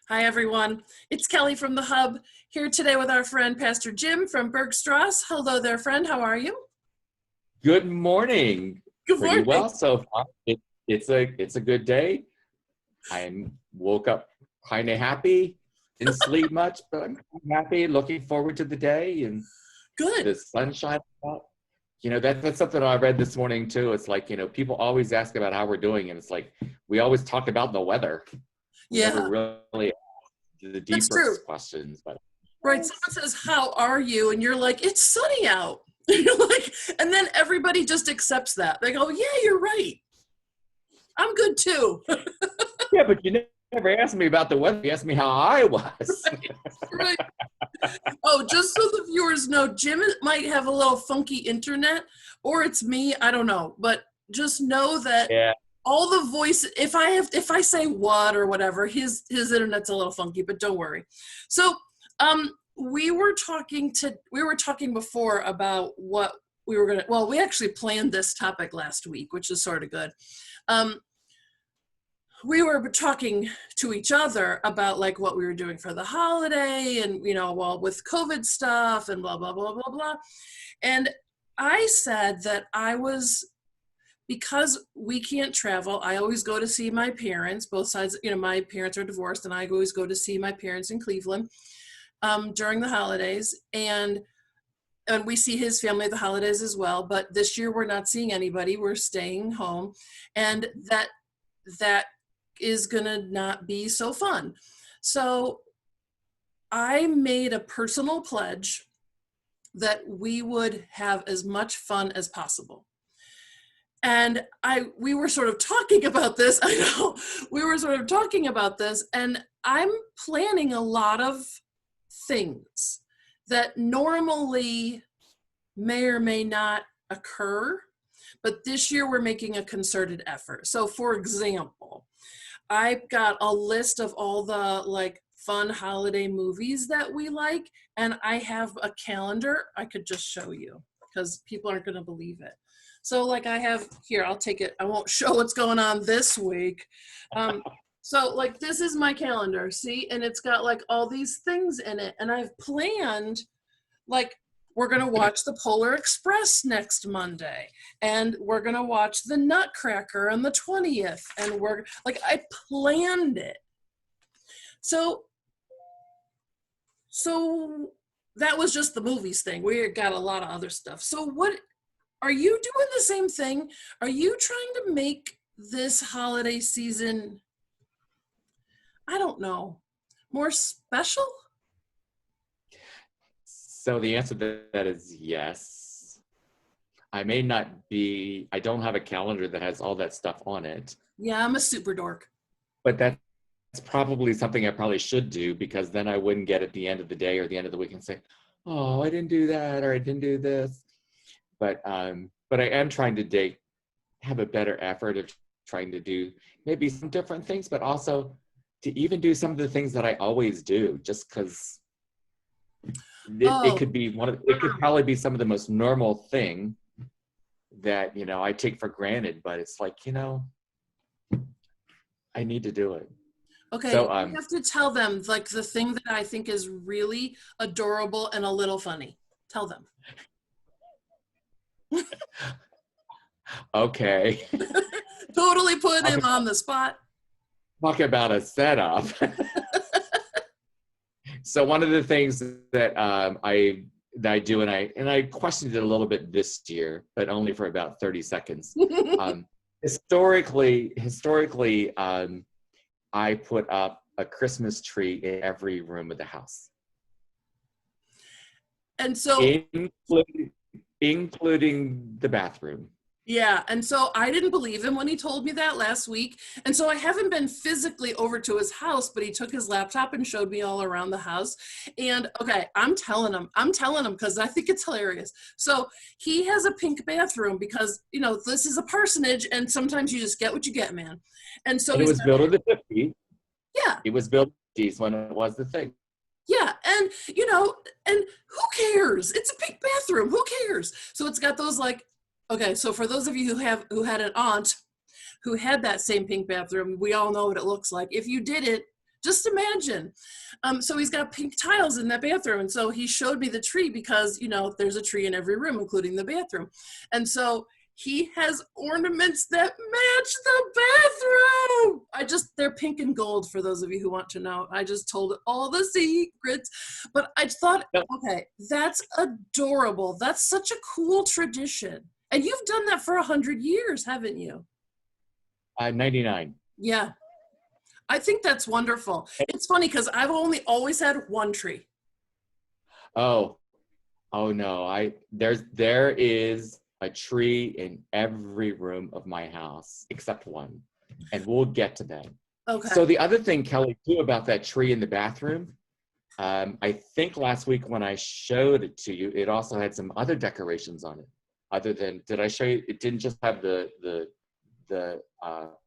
Hi, everyone. It's Kelly from the Hub, here today with our friend Pastor Jim from Bergstrasse. Hello there, friend. How are you? Good morning. Good Pretty morning. well so far. It's a good day. I woke up kind of happy. Didn't sleep much, but I'm happy. Looking forward to the day and Good. the sunshine out. That's something I read this morning too. It's like, people always ask about how we're doing, and it's like we always talk about the weather. We never Yeah, really ask the that's deeper true. questions. But Right. Someone says, "How are you?" And you're like, "It's sunny out." You're like, and then everybody just accepts that. They go, "Yeah, you're right. I'm good too." yeah, but you never asked me about the weather. You asked me how I was. Right. Oh, just so the viewers know, Jim might have a little funky internet, or it's me. I don't know, but just know that Yeah. all the voice. If I say what or whatever, his internet's a little funky, but don't worry. So, we were talking before about what we were gonna. Well, we actually planned this topic last week, which is sort of good. Um, we were talking to each other about like what we were doing for the holiday and well with COVID stuff and blah blah blah blah blah. And I said that because we can't travel, I always go to see my parents, both sides. My parents are divorced, and I always go to see my parents in Cleveland during the holidays, and we see his family at the holidays as well. But this year we're not seeing anybody, we're staying home, and that is gonna not be so fun. So I made a personal pledge that we would have as much fun as possible. And we were sort of talking about this. I know we were sort of talking about this, and I'm planning a lot of things that normally may or may not occur, but this year we're making a concerted effort. So for example, I've got a list of all the like fun holiday movies that we like, and I have a calendar I could just show you because people aren't going to believe it. So like I have here, I'll take it. I won't show what's going on this week. So like this is my calendar, see? And it's got like all these things in it. And I've planned like we're going to watch the Polar Express next Monday, and we're going to watch the Nutcracker on the 20th. And we're like, I planned it. So that was just the movies thing. We got a lot of other stuff. So what are you doing the same thing? Are you trying to make this holiday season, I don't know, more special? So the answer to that is yes. I don't have a calendar that has all that stuff on it. Yeah, I'm a super dork. But that's probably something I probably should do, because then I wouldn't get at the end of the day or the end of the week and say, oh, I didn't do that or I didn't do this. But I am trying to have a better effort of trying to do maybe some different things, but also to even do some of the things that I always do, just because it could probably be some of the most normal thing that, I take for granted, but it's like, I need to do it. Okay, So, you have to tell them like the thing that I think is really adorable and a little funny. Tell them. Okay. Totally put him on the spot. Talk about a setup. So one of the things that I do, and I questioned it a little bit this year, but only for about 30 seconds. Historically, I put up a Christmas tree in every room of the house. And so, including the bathroom. yeah, and so I didn't believe him when he told me that last week. And so I haven't been physically over to his house, but he took his laptop and showed me all around the house. And okay, I'm telling him because I think it's hilarious. So he has a pink bathroom because, this is a parsonage, and sometimes you just get what you get, man. And so it was built in the 50s. Yeah. It was built in the 50s when it was the thing. Yeah, and and who cares? It's a pink bathroom. Who cares? So it's got those like, okay, so for those of you who had an aunt who had that same pink bathroom, we all know what it looks like. If you didn't, Just imagine. So he's got pink tiles in that bathroom. And so he showed me the tree because, there's a tree in every room, including the bathroom. And so he has ornaments that match the bathroom. They're pink and gold for those of you who want to know. I just told all the secrets. But I thought, okay, that's adorable. That's such a cool tradition. And you've done that for 100 years, haven't you? 99. Yeah. I think that's wonderful. It's funny because I've only always had one tree. Oh no. There is a tree in every room of my house except one. And we'll get to that. Okay. So the other thing, Kelly, too, about that tree in the bathroom, I think last week when I showed it to you, it also had some other decorations on it. Other than, did I show you? It didn't just have the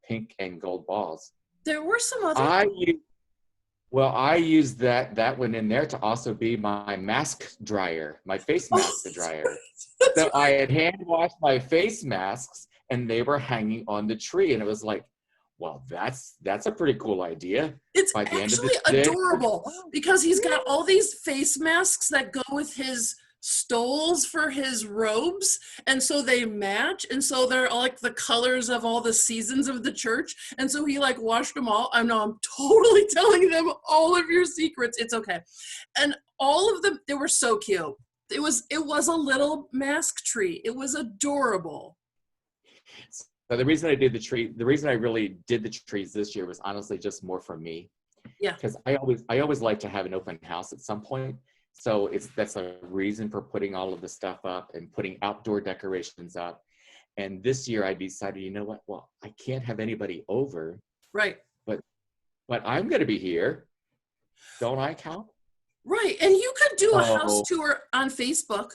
pink and gold balls. There were some other. I used that one in there to also be my mask dryer, my face mask dryer. So right. I had hand washed my face masks, and they were hanging on the tree, and it was like, well, that's a pretty cool idea. It's actually adorable because he's got all these face masks that go with his stoles for his robes, and so they match, and so they're all like the colors of all the seasons of the church, and so he like washed them all. I know I'm totally telling them all of your secrets. It's okay. And all of them, they were so cute. It was a little mask tree. It was adorable. So the reason I did the tree, the reason I really did the trees this year was honestly just more for me. Yeah. Because I always like to have an open house at some point. So that's a reason for putting all of the stuff up and putting outdoor decorations up. And this year I decided, you know what? Well, I can't have anybody over. Right. But I'm going to be here. Don't I count? Right. And you could do a house tour on Facebook.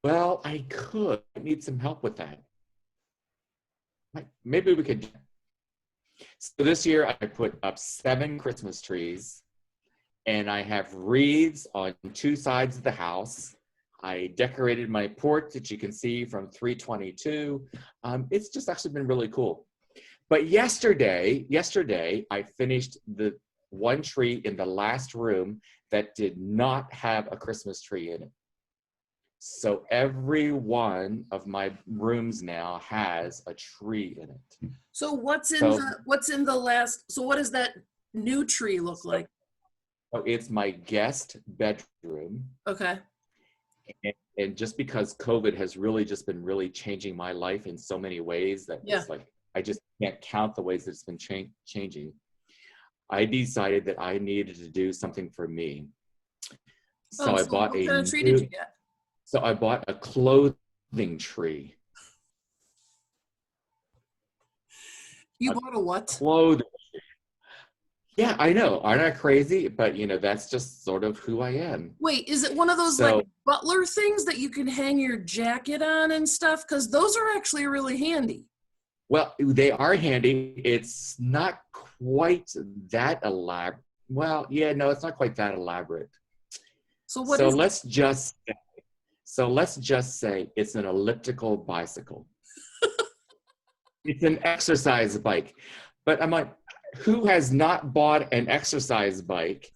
Well, I could. I need some help with that. Maybe we could. So this year I put up 7 Christmas trees. And I have wreaths on 2 sides of the house. I decorated my porch that you can see from 322. It's just actually been really cool. But yesterday, I finished the one tree in the last room that did not have a Christmas tree in it. So every one of my rooms now has a tree in it. So what does that new tree look like? So it's my guest bedroom. Okay. And just because COVID has really just been really changing my life in so many ways that it's like, I just can't count the ways that it's been changing. I decided that I needed to do something for me. So I bought what kind of tree did you get? So I bought a clothing tree. You bought a what? Clothing tree. Yeah, I know. Aren't I crazy? But, that's just sort of who I am. Wait, is it one of those like butler things that you can hang your jacket on and stuff? Because those are actually really handy. Well, they are handy. It's not quite that elaborate. Well, yeah, no, it's not quite that elaborate. So let's just say it's an elliptical bicycle. It's an exercise bike. But I'm like, who has not bought an exercise bike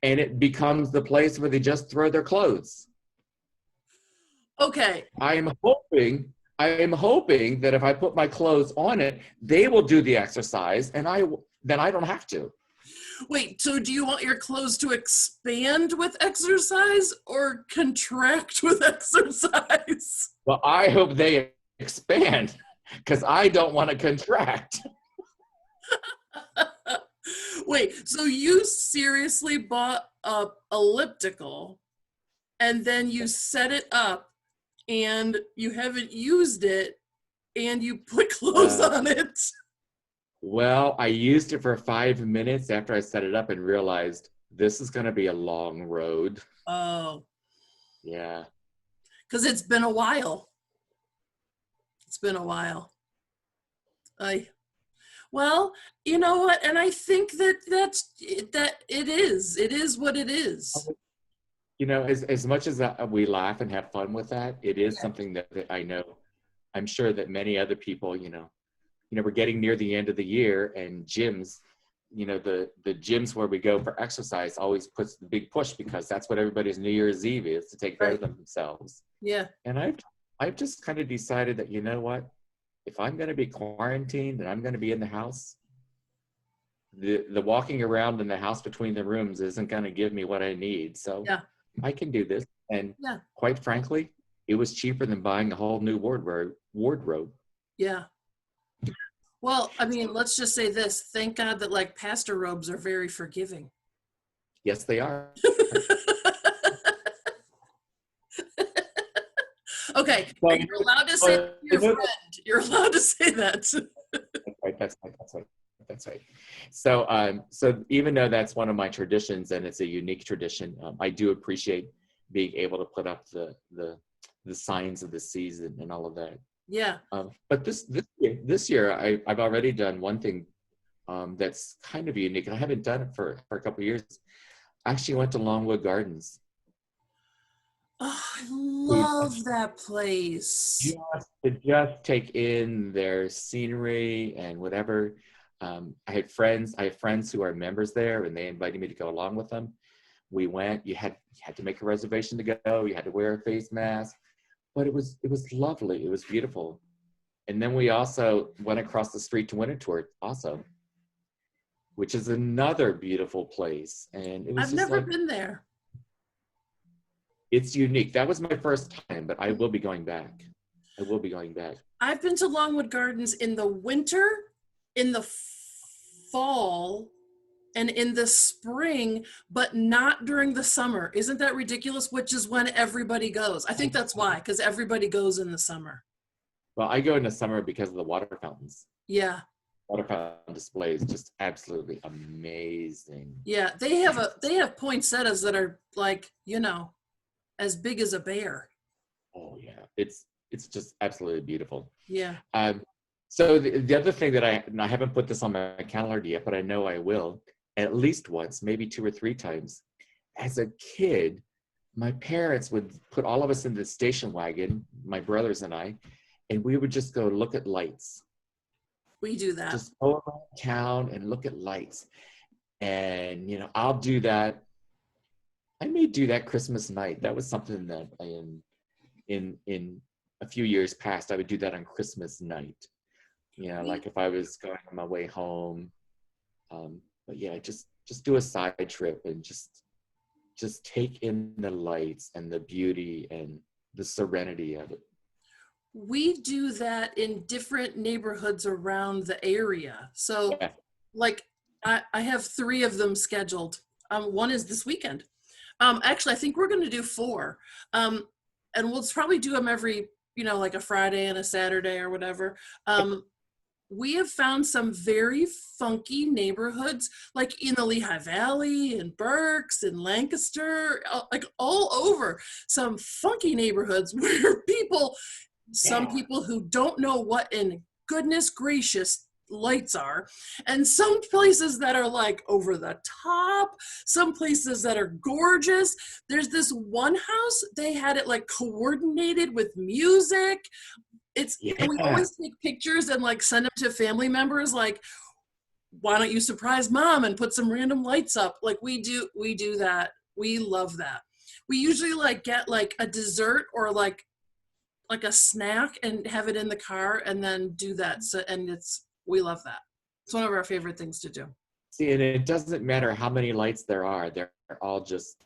and it becomes the place where they just throw their clothes? Okay. I am hoping that if I put my clothes on it, they will do the exercise and then I don't have to. Wait, so do you want your clothes to expand with exercise or contract with exercise? Well, I hope they expand because I don't want to contract. Wait, so you seriously bought a elliptical and then you set it up and you haven't used it and you put clothes on it? Well, I used it for 5 minutes after I set it up and realized this is going to be a long road. Oh. Yeah. Because it's been a while. Well, you know what? And I think that it is what it is. As much as we laugh and have fun with that, it is something that I know. I'm sure that many other people, we're getting near the end of the year and gyms, the gyms where we go for exercise always puts the big push, because that's what everybody's New Year's Eve is, to take care of themselves. Yeah. And I've just kind of decided that, you know what, if I'm going to be quarantined and I'm going to be in the house, the walking around in the house between the rooms isn't going to give me what I need. So Yeah. I can do this. And Yeah. quite frankly, it was cheaper than buying a whole new wardrobe. Yeah. Well, I mean, let's just say this. Thank God that like pastor robes are very forgiving. Yes, they are. Okay, Well, you're allowed to say that to your friend. You're allowed to say that. That's right. So even though that's one of my traditions and it's a unique tradition, I do appreciate being able to put up the signs of the season and all of that. Yeah. But this year I've already done one thing that's kind of unique, and I haven't done it for a couple of years. I actually went to Longwood Gardens. Oh, I love that place. Just take in their scenery and whatever. I have friends who are members there, and they invited me to go along with them. We went. You had to make a reservation to go. You had to wear a face mask, but it was lovely. It was beautiful. And then we also went across the street to Winterthur, also, which is another beautiful place. And it was I've just never been there. It's unique. That was my first time, but I will be going back. I've been to Longwood Gardens in the winter, in the fall, and in the spring, but not during the summer. Isn't that ridiculous? Which is when everybody goes. I think that's why, because everybody goes in the summer. Well, I go in the summer because of the water fountains. Yeah. Water fountain display is just absolutely amazing. Yeah, they have poinsettias that are like, as big as a bear. Oh yeah, it's just absolutely beautiful. Yeah. So the other thing that I haven't put this on my calendar yet, but I know I will at least once, maybe 2 or 3 times. As a kid, my parents would put all of us in the station wagon, my brothers and I, and we would just go look at lights. We do that. Just go around town and look at lights. And, I'll do that. I may do that Christmas night. That was something that in a few years past, I would do that on Christmas night. Like if I was going on my way home. But yeah, just do a side trip and just take in the lights and the beauty and the serenity of it. We do that in different neighborhoods around the area. So Yeah. like I have 3 of them scheduled. One is this weekend. Actually, I think we're going to do 4. And we'll probably do them every, like a Friday and a Saturday or whatever. We have found some very funky neighborhoods, like in the Lehigh Valley, in Berks, in Lancaster, like all over. Some funky neighborhoods where some people who don't know what in goodness gracious lights are, and some places that are like over the top, some places that are gorgeous. There's this one house, they had it like coordinated with music. And we always take pictures and like send them to family members, like, why don't you surprise mom and put some random lights up? Like we do that. We love that. We usually like get like a dessert or like a snack and have it in the car and then do that. So, and we love that. It's one of our favorite things to do. See, and it doesn't matter how many lights there are. They're all just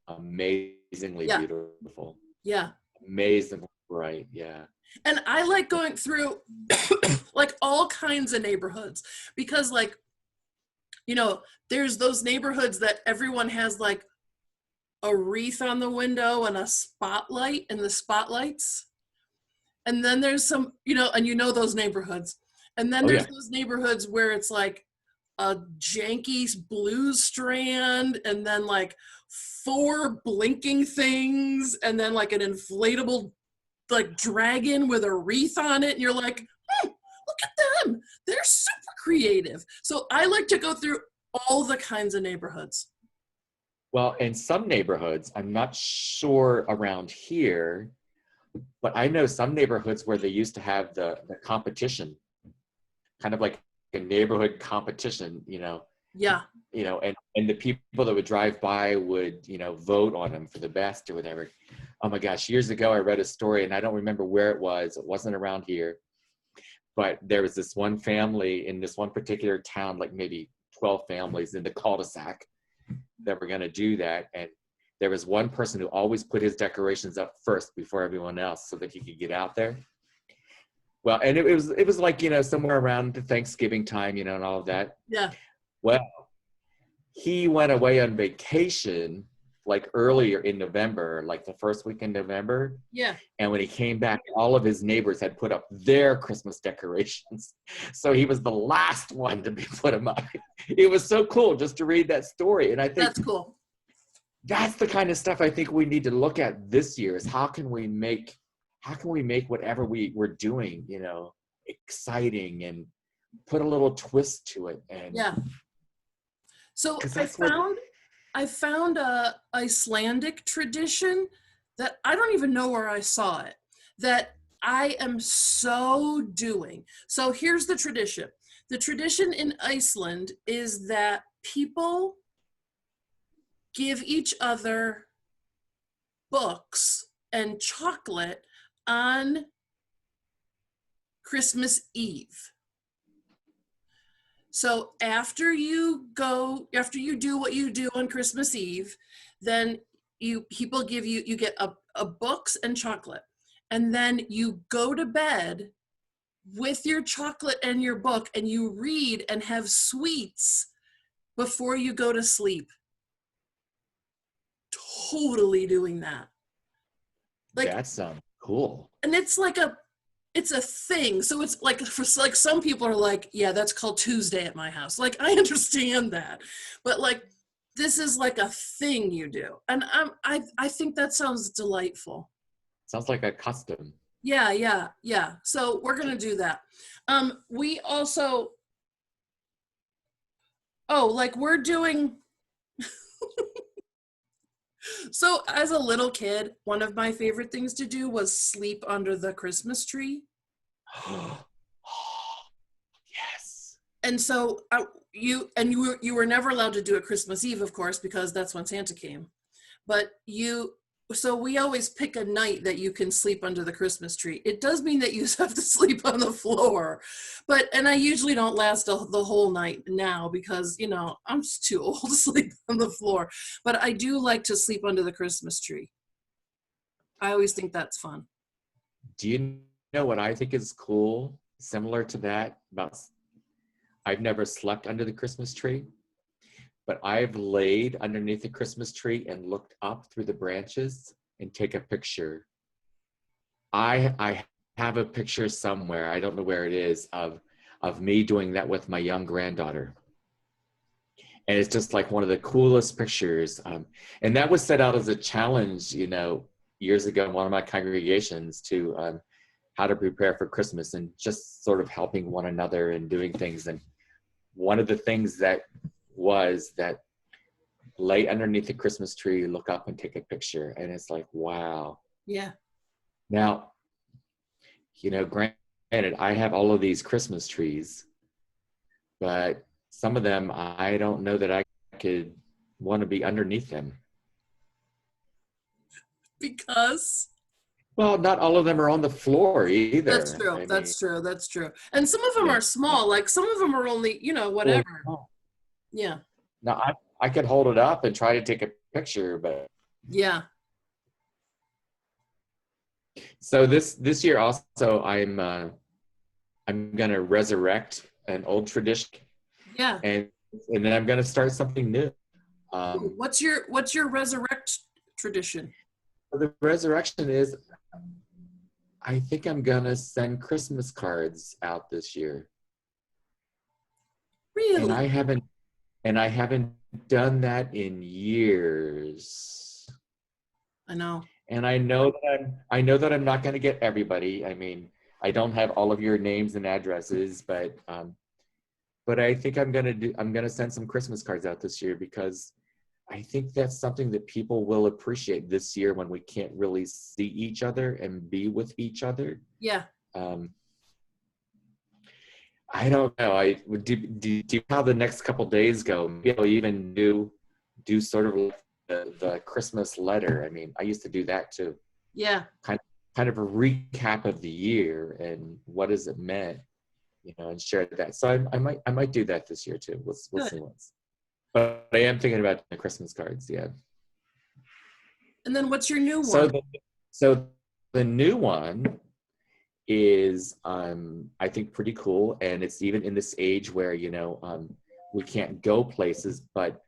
amazingly beautiful. Yeah. Amazingly bright. Yeah. And I like going through like all kinds of neighborhoods because like, there's those neighborhoods that everyone has like a wreath on the window and a spotlight and the spotlights. And then there's some, and those neighborhoods. And then there's those neighborhoods where it's like a janky blues strand and then like 4 blinking things and then like an inflatable like dragon with a wreath on it. And you're like, look at them. They're super creative. So I like to go through all the kinds of neighborhoods. Well, in some neighborhoods, I'm not sure around here, but I know some neighborhoods where they used to have the competition, kind of like a neighborhood competition, Yeah. And the people that would drive by would, vote on them for the best or whatever. Oh my gosh, years ago, I read a story and I don't remember where it was. It wasn't around here, but there was this one family in this one particular town, like maybe 12 families in the cul-de-sac that were going to do that. And there was one person who always put his decorations up first before everyone else so that he could get out there. Well, and it was like, somewhere around the Thanksgiving time, and all of that. Yeah. Well, he went away on vacation like earlier in November, like the first week in November. Yeah. And when he came back, all of his neighbors had put up their Christmas decorations. So he was the last one to be put them up. It was so cool just to read that story. And I think that's cool. That's the kind of stuff I think we need to look at this year is how can we make whatever we're doing, exciting and put a little twist to it. And yeah. So I found a Icelandic tradition that I don't even know where I saw it, that I am so doing. So here's the tradition. The tradition in Iceland is that people give each other books and chocolate on Christmas Eve. So after you do what you do on Christmas Eve, then people give you get a books and chocolate. And then you go to bed with your chocolate and your book and you read and have sweets before you go to sleep. Totally doing that. Like, that sounds cool. And it's a thing. So it's like, for like some people are like, yeah, that's called Tuesday at my house. Like, I understand that, but like, this is like a thing you do. And I think that sounds delightful. Sounds like a custom. Yeah. So we're going to do that. We also, we're doing, so as a little kid, one of my favorite things to do was sleep under the Christmas tree. Yes. And so you were never allowed to do it Christmas Eve, of course, because that's when Santa came. But so we always pick a night that you can sleep under the Christmas tree. It does mean that you have to sleep on the floor, and I usually don't last the whole night now because, I'm just too old to sleep on the floor, but I do like to sleep under the Christmas tree. I always think that's fun. Do you know what I think is cool, similar to that? I've never slept under the Christmas tree, but I've laid underneath the Christmas tree and looked up through the branches and take a picture. I have a picture somewhere, I don't know where it is, of me doing that with my young granddaughter. And it's just like one of the coolest pictures. And that was set out as a challenge, years ago in one of my congregations to how to prepare for Christmas and just sort of helping one another and doing things. And one of the things that was that lay underneath the Christmas tree, look up and take a picture. And it's like, wow. Yeah. Now, granted, I have all of these Christmas trees, but some of them, I don't know that I could want to be underneath them. Because? Well, not all of them are on the floor either. That's true. That's true. And some of them are small. Like some of them are only, whatever. Yeah. Now I could hold it up and try to take a picture, but yeah. So this year also I'm gonna resurrect an old tradition. Yeah. And then I'm gonna start something new. What's your resurrect tradition? The resurrection is, I think I'm gonna send Christmas cards out this year. Really? And I haven't done that in years. I know. And I know that I'm not going to get everybody. I mean, I don't have all of your names and addresses, but I think I'm going to send some Christmas cards out this year because I think that's something that people will appreciate this year when we can't really see each other and be with each other. Yeah. I don't know. I do how the next couple days go. Maybe I'll even do sort of like the Christmas letter. I mean, I used to do that too. Yeah, Kind of a recap of the year and what has it meant, and share that. So I might do that this year too. We'll see good. once. But I am thinking about the Christmas cards. Yeah. And then what's your new So one? the new one is I think pretty cool, and it's even in this age where we can't go places, but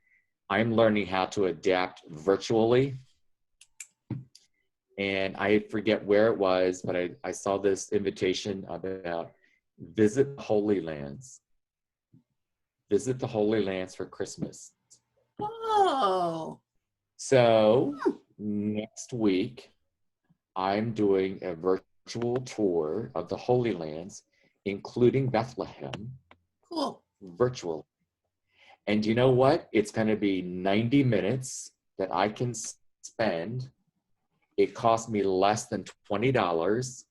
I'm learning how to adapt virtually. And I forget where it was, but I saw this invitation about visit the Holy Lands. Visit the Holy Lands for Christmas. Oh, So next week, I'm doing a virtual tour of the Holy Lands, including Bethlehem, cool. virtual. And you know what? It's going to be 90 minutes that I can spend. It cost me less than $20.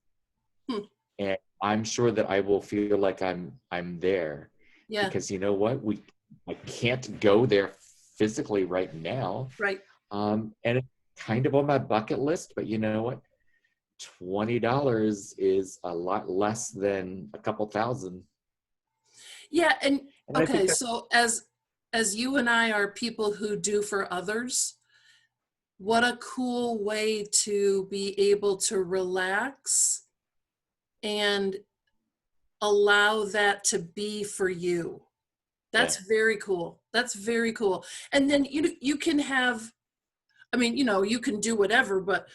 Hmm. And I'm sure that I will feel like I'm there, Yeah, because you know what? I can't go there physically right now. right. And it's kind of on my bucket list, but you know what? $20 is a lot less than a couple thousand. Yeah, and And I think okay, that, so as you and I are people who do for others, what a cool way to be able to relax and allow that to be for you. yeah. That's very cool. That's very cool. And then you can have, I mean, you can do whatever, but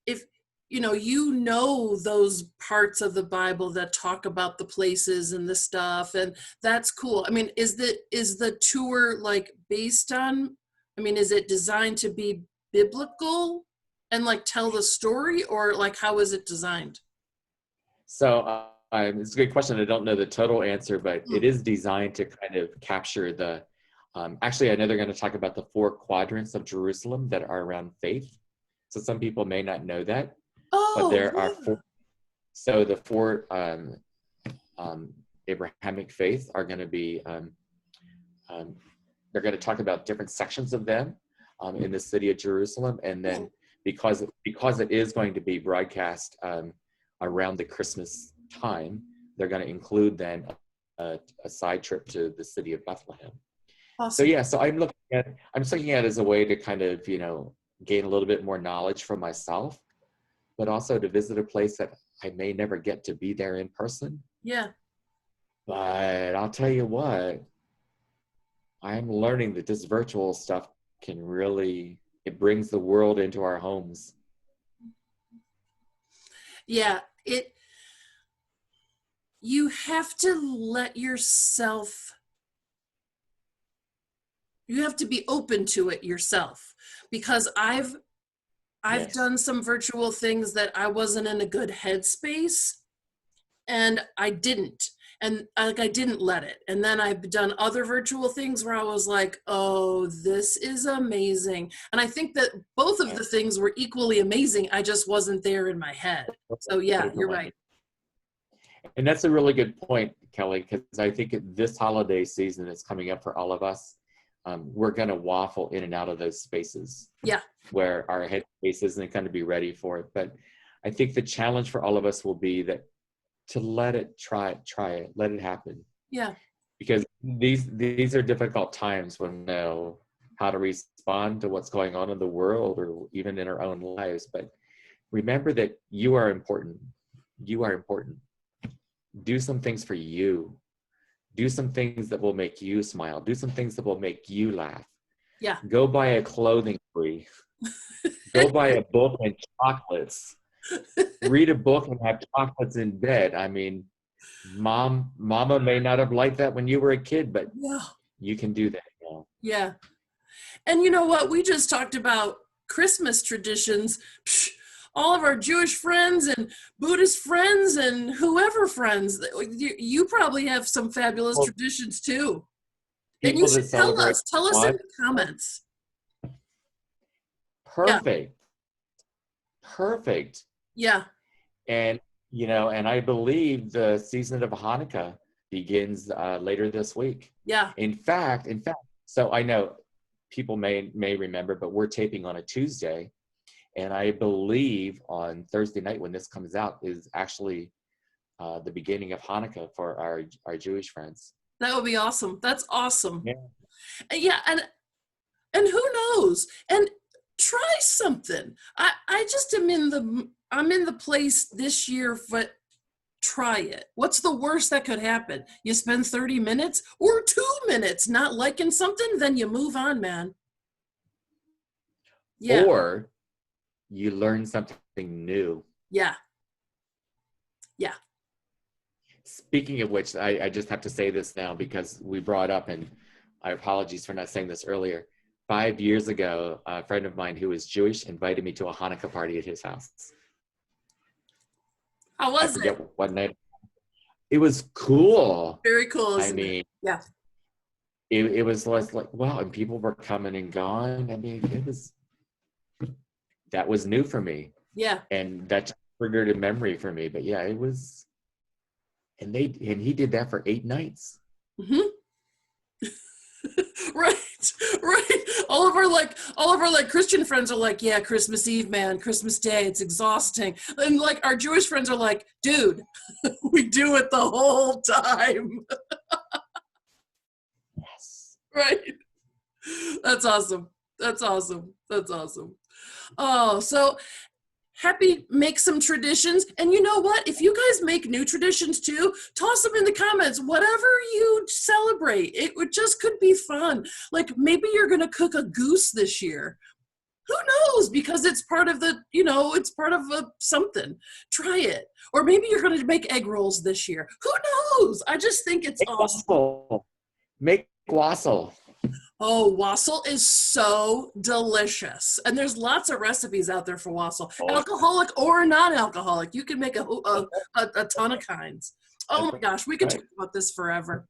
if those parts of the Bible that talk about the places and the stuff, and that's cool. I mean, is the tour like based on, I mean, is it designed to be biblical and like tell the story, or like how is it designed? So it's a good question. I don't know the total answer, but Hmm. it is designed to kind of capture actually, I know they're going to talk about the 4 quadrants of Jerusalem that are around faith. So some people may not know that, but Oh, there are yeah. 4. So the 4 Abrahamic faith are going to be, um, they're going to talk about different sections of them in the city of Jerusalem. And then Cool. because it is going to be broadcast around the Christmas time, they're going to include then a side trip to the city of Bethlehem. So Awesome. yeah, so I'm just looking at it as a way to kind of, gain a little bit more knowledge for myself, but also to visit a place that I may never get to be there in person. Yeah. But I'll tell you what, I'm learning that this virtual stuff it brings the world into our homes. Yeah. You have to let yourself, you have to be open to it yourself, because I've Yes. done some virtual things that I wasn't in a good headspace, and I didn't. And I didn't let it. And then I've done other virtual things where I was like, oh, this is amazing. And I think that both of Yeah. the things were equally amazing. I just wasn't there in my head. So Put yeah, it you're bluntly. right. And that's a really good point, Kelly, because I think this holiday season that's coming up for all of us, we're going to waffle in and out of those spaces Yeah. where our head space isn't going to be ready for it. But I think the challenge for all of us will be that to try it, let it happen. Yeah. Because these are difficult times when we know how to respond to what's going on in the world or even in our own lives. But remember that you are important. You are important. Do some things for you. Do some things that will make you smile. Do some things that will make you laugh. Yeah. Go buy a clothing tree. Go buy a book and chocolates. Read a book and have chocolates in bed. I mean, mama may not have liked that when you were a kid, but Yeah. you can do that now. Yeah. And you know what? We just talked about Christmas traditions. Psh, all of our Jewish friends and Buddhist friends and whoever friends, you probably have some fabulous Well, traditions too. And you people should that celebrate tell us in what? the comments. Yeah. Perfect. Perfect. Yeah. And and I believe the season of Hanukkah begins later this week. Yeah. In fact, so I know people may remember, but we're taping on a Tuesday, and I believe on Thursday night when this comes out is actually the beginning of Hanukkah for our Jewish friends. That would be awesome. That's awesome. Yeah. Yeah, and who knows? And try something. I just am I'm in the place this year, but try it. What's the worst that could happen? You spend 30 minutes or 2 minutes not liking something, then you move on, man. Yeah. Or you learn something new. Yeah. Yeah. Speaking of which, I just have to say this now because we brought up, and I apologize for not saying this earlier. 5 years ago, a friend of mine who is Jewish invited me to a Hanukkah party at his house. How was it? What night. It was cool. Very cool. I mean, yeah. It was like, wow, and people were coming and gone. I mean, that was new for me. Yeah. And that triggered a memory for me. But yeah, it was, and he did that for 8 nights. Mm-hmm. Right. All of our Christian friends are like, yeah, Christmas Eve, man, Christmas Day, it's exhausting. And like our Jewish friends are like, dude, we do it the whole time. Yes. Right. That's awesome. Oh, so make some traditions. And you know what? If you guys make new traditions too, toss them in the comments. Whatever you celebrate, just could be fun. Like maybe you're going to cook a goose this year. Who knows? Because it's part of it's part of something. Try it. Or maybe you're going to make egg rolls this year. Who knows? I just think it's awesome. Make wassail. Oh, wassail is so delicious. And there's lots of recipes out there for wassail. Oh. Alcoholic or non-alcoholic. You can make a ton of kinds. Oh my gosh, we could talk about this forever.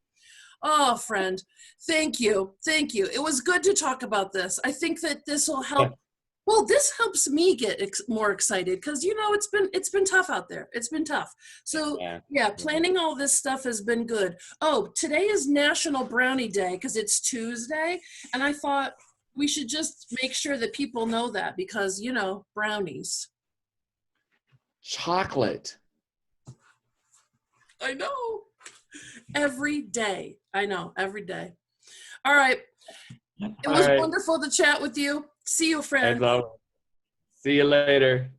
Oh, friend, thank you. It was good to talk about this. I think that this will help. Well, this helps me get more excited because, it's been tough out there. It's been tough. So, planning all this stuff has been good. Oh, today is National Brownie Day because it's Tuesday. And I thought we should just make sure that people know that because, brownies. Chocolate. I know. Every day. I know. Every day. All right. It was wonderful to chat with you. See you, friend. I love it. See you later.